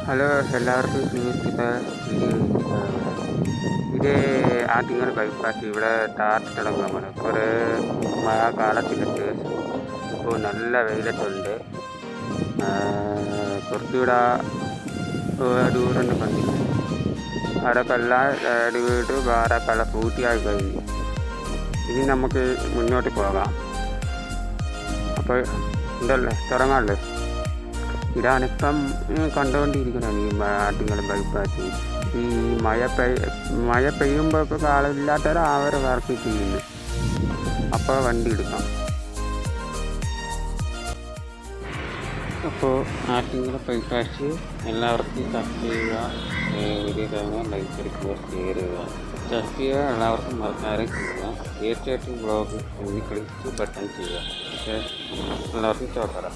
Hello എല്ലാവർക്കും സ്നേഹിത ഇത് Attingal bypass ഇവിടെ ടാറിട്ടിടങ്ങാൻ പോകണം. കുറേ മഴ കാലത്തിലിട്ട് ഇപ്പോൾ നല്ല വെയിലത്തുണ്ട്. കുറച്ചുകൂടെ ദൂരം കണ്ടില്ല അതൊക്കെല്ലാം വീട് വേറെ പല പൂർത്തിയായി കഴിഞ്ഞു. ഇനി നമുക്ക് മുന്നോട്ട് പോകാം. അപ്പോൾ ഉണ്ടല്ലേ തുടങ്ങാമല്ലേ. ഇതാണിപ്പം കണ്ടുകൊണ്ടിരിക്കുന്നത് ഈ ആറ്റിങ്ങൽ ബൈപ്പാസ്. ഈ മഴ പെയ്യുമ്പോൾ ഇപ്പോൾ കാലമില്ലാത്തവർ അവർ വർക്ക് ചെയ്യുന്നു. അപ്പോൾ വണ്ടി എടുക്കാം. അപ്പോൾ ആറ്റിങ്ങൽ ബൈപ്പാസ് എല്ലാവർക്കും സബ്സ്ക്രൈബ് ചെയ്യുക, വീഡിയോ കാണുക, ലൈക്ക് എടുക്കുക, ഷെയർ ചെയ്യുക. സബ്സ്ക്രൈബ് ചെയ്യുക എല്ലാവർക്കും മറക്കാതെ ചെയ്യുക. തീർച്ചയായിട്ടും ബ്ലോഗ് ക്ലിക്ക് ബട്ടൺ ചെയ്യുക. പക്ഷേ എല്ലാവർക്കും ചോക്കറ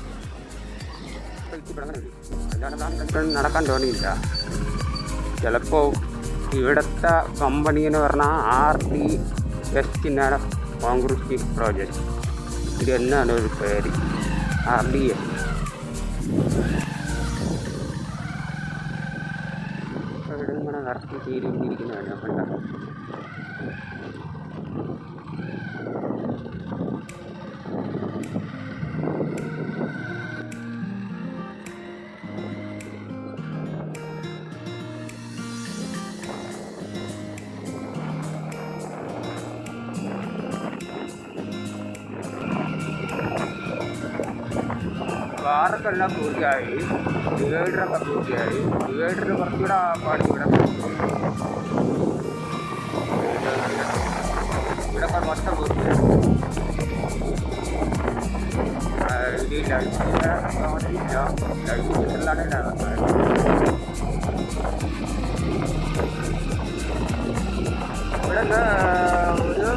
നടക്കാൻ തോന്നിയില്ല. ചിലപ്പോൾ ഇവിടുത്തെ കമ്പനി എന്ന് പറഞ്ഞാൽ RDS കോൺക്രീറ്റ് പ്രോജക്റ്റ്. ഇത് എന്നാണ് ഒരു പേര്, RDS. ഇവിടെ ഇങ്ങനെ വർക്ക് ചെയ്തുകൊണ്ടിരിക്കുന്നതാണ്. അപ്പം കാറൊക്കെല്ലാം പൂർത്തിയായി, ഡിവൈഡറൊക്കെ പൂർത്തിയായി. ഡിവൈഡറിന് കുറച്ചുകൂടെ പാടി ഇവിടെയൊക്കെ മൊത്തം പൂർത്തിയായി. ഇവിടെ ഒരു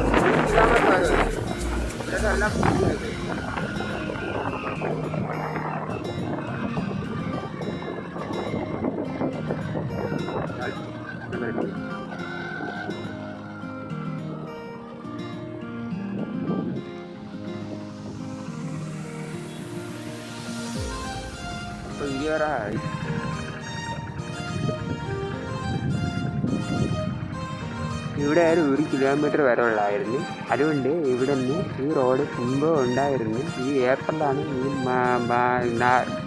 1 കിലോമീറ്റർ വരെ ഇവിടെയൊക്കെ എല്ലാം പൂർത്തിയായി. ഇയറായി ഇവിടെ ഒരു 1 കിലോമീറ്റർ വരെ ഉള്ളായിരുന്നു. അതുകൊണ്ട് ഇവിടെ നിന്ന് ഈ റോഡ് മുമ്പ് ഉണ്ടായിരുന്നു. ഈ ഏപ്രിലാണ് ഈ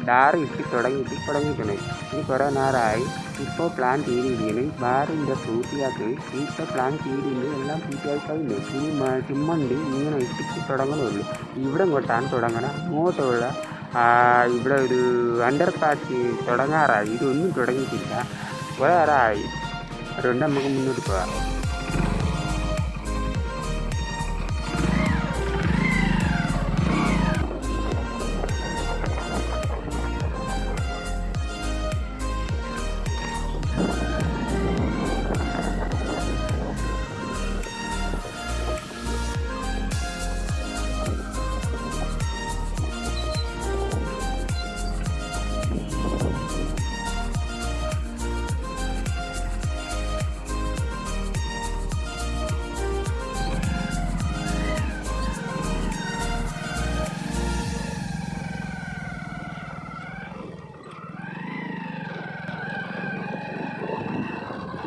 ഡാറ് തുടങ്ങിയിട്ടുണ്ട്. ഇത് കുറേ നേരമായി. ഇപ്പോൾ പ്ലാൻ ചെയ്തിരിക്കുന്നു. ബാറിൻ്റെ പൂർത്തിയാക്കി ഇപ്പോൾ പ്ലാൻ ചെയ്തിട്ടുണ്ട്. എല്ലാം പൂർത്തിയായി കഴിഞ്ഞു. ഇനി ചുമ്മുണ്ട് ഇങ്ങനെ ഇട്ടിട്ട് തുടങ്ങണമല്ലോ. ഇവിടെ ഇങ്ങോട്ടാണ് തുടങ്ങണം. അങ്ങോട്ടുള്ള ഇവിടെ ഒരു അണ്ടർ പാസ് തുടങ്ങാറായി. ഇതൊന്നും തുടങ്ങിയിട്ടില്ല, വേറായി. അതുകൊണ്ട് നമുക്ക് മുന്നോട്ട് പോകാം.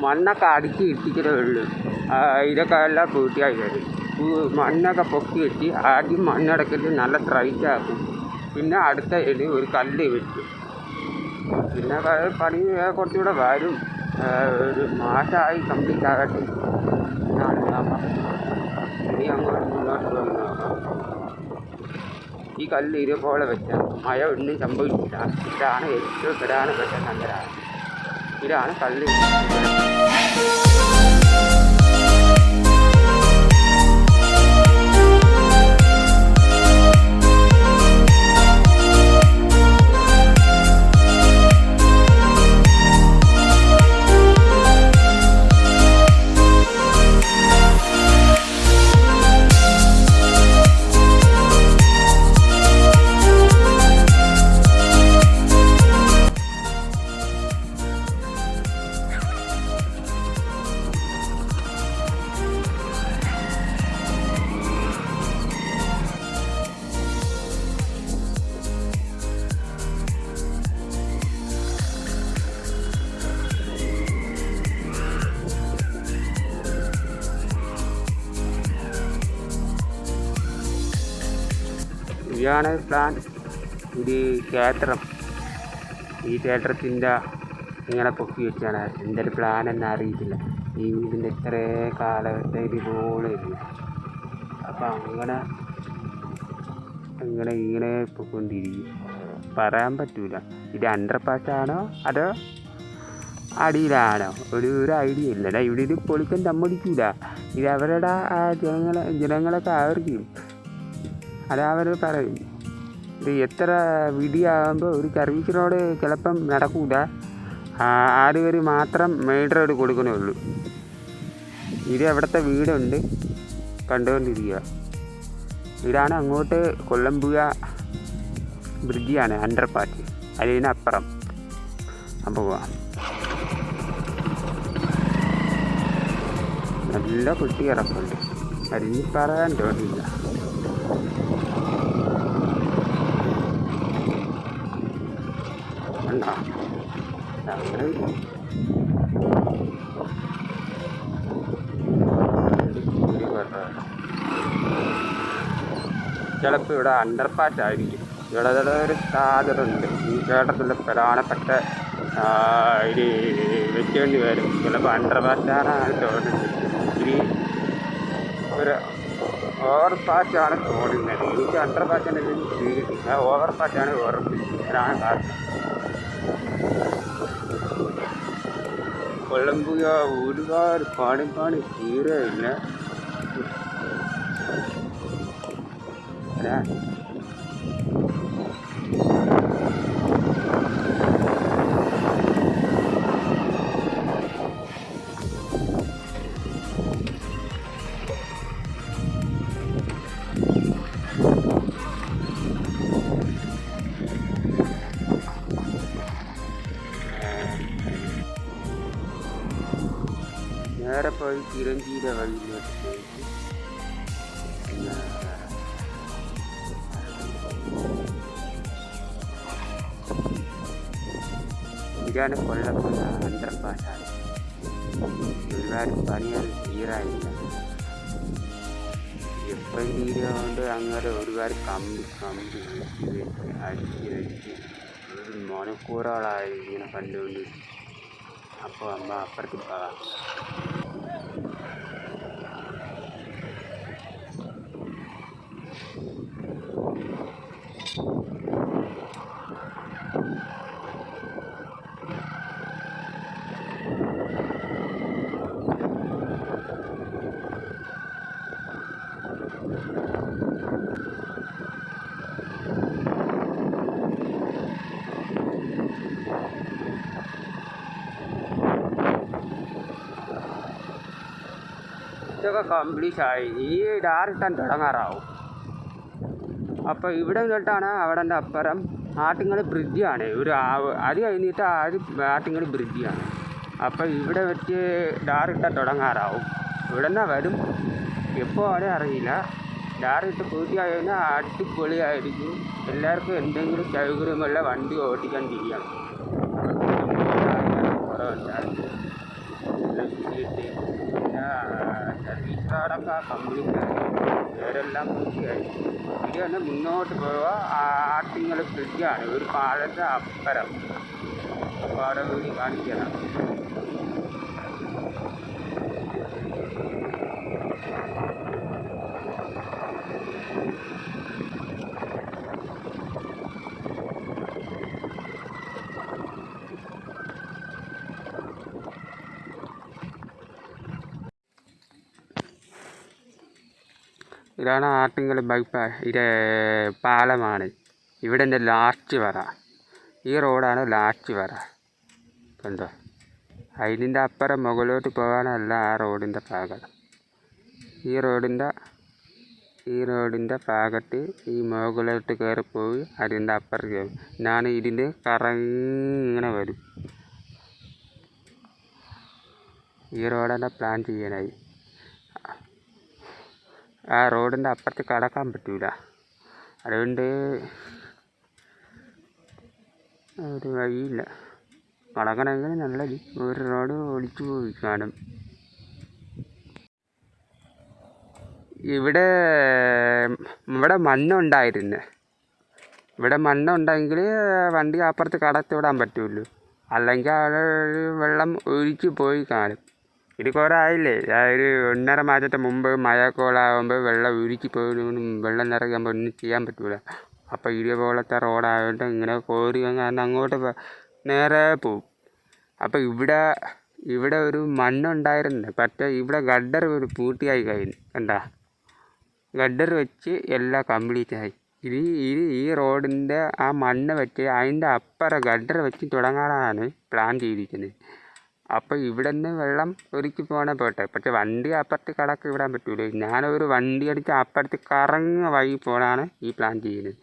മണ്ണൊക്കെ അടിച്ച് ഇട്ടിക്കേ ഉള്ളൂ. ഇതൊക്കെ എല്ലാം പൂർത്തിയായി വരും. മണ്ണൊക്കെ പൊക്കി വെച്ച് ആദ്യം മണ്ണടക്കിട്ട് നല്ല സ്ട്രൈറ്റ് ആക്കും. പിന്നെ അടുത്ത ഒരു കല്ല് വെച്ചു. പിന്നെ പണി കുറച്ചുകൂടെ വരും. ഒരു മാസമായി കംപ്ലീറ്റ് ആകട്ടെ. ഇനി അങ്ങോട്ട് മുന്നോട്ട് പോയി നോക്കാം. ഈ കല്ല് ഇതുപോലെ വെച്ചാൽ മഴ ഒന്നും സംഭവിച്ചില്ല. ഇതാണ് ഏറ്റവും പ്രധാനപ്പെട്ട നഗരമാണ്. ഇതാണ് കല്ല്. ഇതാണ് പ്ലാൻ. ഇത് ക്ഷേത്രം. ഈ ക്ഷേത്രത്തിൻ്റെ ഇങ്ങനെ പൊക്കി വെച്ചാണ്. എന്തൊരു പ്ലാൻ എന്ന് അറിയത്തില്ല. ഈ വീടിൻ്റെ ഇത്ര കാലഘട്ടം ഇതുപോലെ ഇല്ല. അപ്പം ഇങ്ങനെ പൊയ്ക്കൊണ്ടിരിക്കും. പറയാൻ പറ്റൂല ഇത് അണ്ടർ പാസ്സാണോ അതോ അടിയിലാണോ ഒരു ഐഡിയ ഇല്ല. ഇവിടെ ഇത് പൊളിക്കാൻ സമ്മതിക്കൂല. ഇത് അവരുടെ ജനങ്ങളൊക്കെ ആവർക്കും. അതവർ പറയും. ഇത് എത്ര വിധിയാകുമ്പോൾ ഒരു സർവീസ് റോഡ് ചിലപ്പം നടക്കൂല. 6 പേര് മാത്രം മെയിൻ റോഡ് കൊടുക്കണേ ഉള്ളൂ. ഇത് അവിടുത്തെ വീടുണ്ട് കണ്ടുകൊണ്ടിരിക്കുക. ഇതാണ് അങ്ങോട്ട് കൊല്ലമ്പുഴ ബ്രിഡ്ജിയാണ് അണ്ടർ പാസ്. അതിനപ്പുറം അപ്പോൾ പോവാം. നല്ല കുട്ടി കിടപ്പുണ്ട്. അതിന് പറയാൻ തോന്നില്ല. ഉണ്ടോ ചിലപ്പോൾ ഇവിടെ അണ്ടർ പാസ് ആയിരിക്കും. ഇവിടെ ഒരു സാധ്യതയുണ്ട്. ഈ ക്ഷേത്രത്തിൻ്റെ പ്രധാനപ്പെട്ട ഇത് വെക്കേണ്ടി വരും. ചിലപ്പോൾ അണ്ടർ പാസ്സാണ് തോന്നുന്നത്. ഇനി ഒരു ഓവർ പാസ്സാണ് തോന്നുന്നത്. എനിക്ക് അണ്ടർ പാസ്സാണ് ഓവർ പാസ്സാണ് ഉറപ്പ്. അതാണ് കാരണം. കൊല്ലമ്പുഴ ഒരുപാട് പാടി തീരെയില്ല. നേരെ പോയി ചിരഞ്ജീവിയുടെ വഴിയിലോട്ട് പോയിട്ട് ഇതാണ് കൊല്ലപ്പുഴ അണ്ടർ പാസ്സാണ്. ഒരുപാട് പണികൾ തീരായില്ല. എപ്പോഴും തീരുകൊണ്ട് അങ്ങനെ ഒരുപാട് കമ്പി അടിച്ച് ഒരു മണിക്കൂറുകളായി ഇങ്ങനെ കണ്ടുകൊണ്ട്. അപ്പോൾ അമ്മ അപ്പുറത്ത് പോകാം. ഇതൊക്കെ കംപ്ലീറ്റ് ആയി. ഈ ഡയറക്റ്റാൻ തുടങ്ങാറാവും. അപ്പോൾ ഇവിടെ തൊട്ടാണ് അവിടെ അപ്പുറം ആറ്റിങ്ങൽ ബ്രിഡ്ജാണ്. അത് കഴിഞ്ഞിട്ട് ആറ്റിങ്ങൽ ബ്രിഡ്ജാണ്. അപ്പോൾ ഇവിടെ വെച്ച് ഡയറക്റ്റാൻ തുടങ്ങാറാവും. ഇവിടെ നിന്ന് വരും. എപ്പോൾ ആണേ അറിയില്ല. ഡയറക്റ്റ് പൂർത്തിയായി കഴിഞ്ഞാൽ അടിപൊളിയായിരിക്കും. എല്ലാവർക്കും എന്തെങ്കിലും സൗകര്യമുള്ള വണ്ടി ഓടിക്കാൻ ചെയ്യാം. സർവീസ് റോഡൊക്കെ കംപ്ലീറ്റ് ആയി. വേറെല്ലാം പൂർത്തിയായി. ഇത് തന്നെ മുന്നോട്ട് പോവുക ആറ്റിങ്ങൽ ബ്രിഡ്ജാണ്. ഒരു പാലത്തെ അപ്പുറം. അപ്പോൾ അവിടെ കൂടി കാണിക്കണം. ഇതാണ് ആറ്റിങ്ങൽ ബൈപ്പാസ്. ഇത് പാലമാണ്. ഇവിടെ എൻ്റെ ലാസ്റ്റ് വര. ഈ റോഡാണ് ലാസ്റ്റ് വര. കണ്ടോ? അതിൻ്റെ അപ്പുറം മുകളിലോട്ട് പോകാനല്ല ആ റോഡിൻ്റെ ഭാഗം. ഈ റോഡിൻ്റെ ഭാഗത്ത് ഈ മുകളിലോട്ട് കയറിപ്പോയി അതിൻ്റെ അപ്പുറത്ത് കയറും. ഞാൻ ഇതിൻ്റെ കറങ്ങി ഇങ്ങനെ വരും. ഈ റോഡിൻ്റെ പ്ലാൻ ചെയ്യാനായി. ആ റോഡിൻ്റെ അപ്പുറത്ത് കടക്കാൻ പറ്റൂല. അതുകൊണ്ട് ഒരു വഴിയില്ല. കടക്കണമെങ്കിൽ നല്ലത് ഒരു റോഡ് ഒളിച്ചു പോയി കാണും. ഇവിടെ മണ്ണുണ്ടായിരുന്നു. ഇവിടെ മണ്ണുണ്ടെങ്കിൽ വണ്ടി അപ്പുറത്ത് കടത്തി വിടാൻ പറ്റുമല്ലോ, അല്ലെങ്കിൽ അവിടെ വെള്ളം ഒഴിച്ച് പോയി കാണും. ഇത് കുറേ ആയില്ലേ, ഒരു 1.5 മാസത്തെ മുമ്പ് മഴക്കോളാകുമ്പോൾ വെള്ളം ഒഴിച്ച് പോയി, വെള്ളം നിറയുമ്പോൾ ഒന്നും ചെയ്യാൻ പറ്റില്ല. അപ്പോൾ ഇതേപോലത്തെ റോഡായതുകൊണ്ട് ഇങ്ങനെ കോരി കാരണം അങ്ങോട്ട് നേരെ പോവും. അപ്പോൾ ഇവിടെ ഒരു മണ്ണുണ്ടായിരുന്നു, പക്ഷേ ഇവിടെ ഗഡർ ഒരു പൂർത്തിയായി കഴിഞ്ഞു. കണ്ടാ, ഗഡർ വെച്ച് എല്ലാം കംപ്ലീറ്റ് ആയി. ഈ റോഡിൻ്റെ ആ മണ്ണ് വെച്ച് അതിൻ്റെ അപ്പുറം ഗഡർ വെച്ച് തുടങ്ങാനാണ് പ്ലാൻ ചെയ്തിരിക്കുന്നത്. അപ്പോൾ ഇവിടെ നിന്ന് വെള്ളം ഒഴുക്കി പോകണേ പോട്ടെ, പക്ഷെ വണ്ടി അപ്പുറത്ത് കടക്ക് വിടാൻ പറ്റൂല. ഞാനൊരു വണ്ടി അടിച്ച് അപ്പുറത്ത് കറങ്ങുന്ന വഴി പോകാനാണ് ഈ പ്ലാൻ ചെയ്യുന്നത്.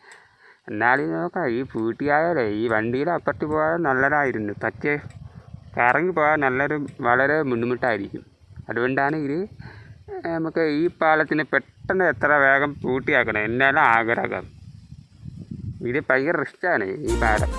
എന്നാലും നോക്കാം, ഈ പൂർത്തിയായാലേ ഈ വണ്ടിയുടെ അപ്പുറത്ത് പോകാൻ നല്ലതായിരുന്നു, പക്ഷേ കറങ്ങി പോകാൻ വളരെ ബുദ്ധിമുട്ടായിരിക്കും. അതുകൊണ്ടാണ് നമുക്ക് ഈ പാലത്തിന് പെട്ടെന്ന് എത്ര വേഗം പൂർത്തിയാക്കണം എന്നാലും ആഗ്രഹം. ഇത് ഭയങ്കര റിസ്ക്കാണ് ഈ പാലം.